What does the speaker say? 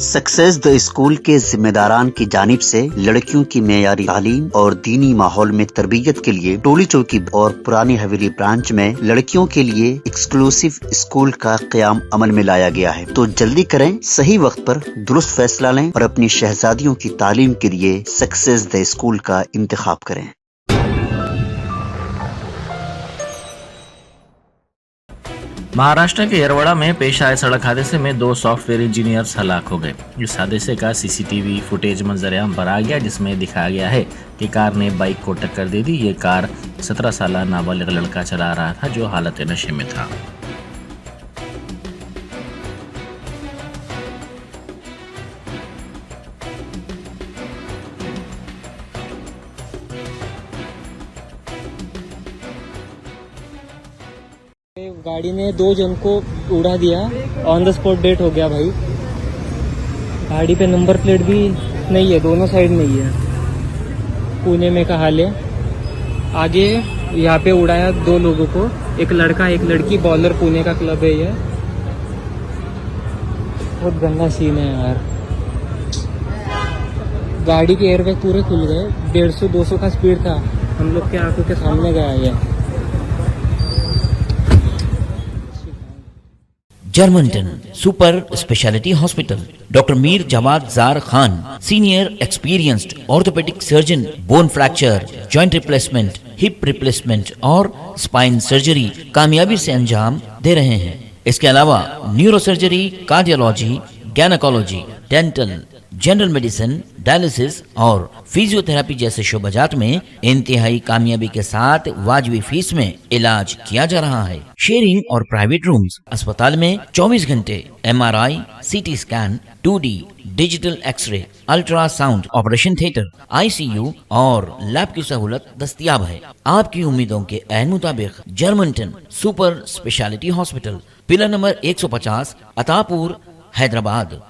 Success the school के जिम्मेदारान की जानिब से लड़कियों की मेयारी तालीम और दीनी माहौल में तरबियत के लिए टोली चौकी और पुरानी हवेली ब्रांच में लड़कियों के लिए एक्सक्लूसिव स्कूल का क़याम अमल में लाया गया है। तो जल्दी करें, सही वक्त पर दुरुस्त फैसला लें और अपनी शहजादियों की तालीम के लिए सक्सेस द स्कूल का इंतखाब करें। महाराष्ट्र के येरवड़ा में पेश आए सड़क हादसे में 2 सॉफ्टवेयर इंजीनियर्स हलाक हो गए। इस हादसे का सीसीटीवी फुटेज मंजर-ए-आम पर आ गया, जिसमें दिखाया गया है कि कार ने बाइक को टक्कर दे दी। ये कार 17 साल नाबालिग लड़का चला रहा था जो हालत नशे में था। गाड़ी ने 2 जन को उड़ा दिया, ऑन द स्पॉट डेथ हो गया भाई। गाड़ी पे नंबर प्लेट भी नहीं है, दोनों साइड नहीं है। पुणे में का हाल है। आगे यहाँ पे उड़ाया 2 लोगों को, एक लड़का एक लड़की। बॉलर पुणे का क्लब है ये। बहुत गंदा सीन है यार। गाड़ी के एयरबैग पूरे खुल गए। 150-200 का स्पीड था, हम लोग के आंखों के सामने गया ये। Germanton super speciality hospital, doctor Mir Jawad Jar Khan, senior experienced orthopaedic surgeon, bone fracture, joint replacement, hip replacement और स्पाइन सर्जरी कामयाबी से अंजाम दे रहे हैं। इसके अलावा neuro surgery, cardiology, gynaecology, dental, general medicine, dialysis और फिजियोथेरेपी जैसे शोबाजात में इंतहाई कामयाबी के साथ वाजबी फीस में इलाज किया जा रहा है। शेयरिंग और प्राइवेट रूम्स। अस्पताल में 24 घंटे MRI, CT scan, 2D digital x ray, ultrasound, operation theatre, ICU और लैब की सहूलत दस्तयाब है। आपकी उम्मीदों के ऐन मुताबिक Germanton super speciality hospital, pillar number 150, Attapur, Hyderabad.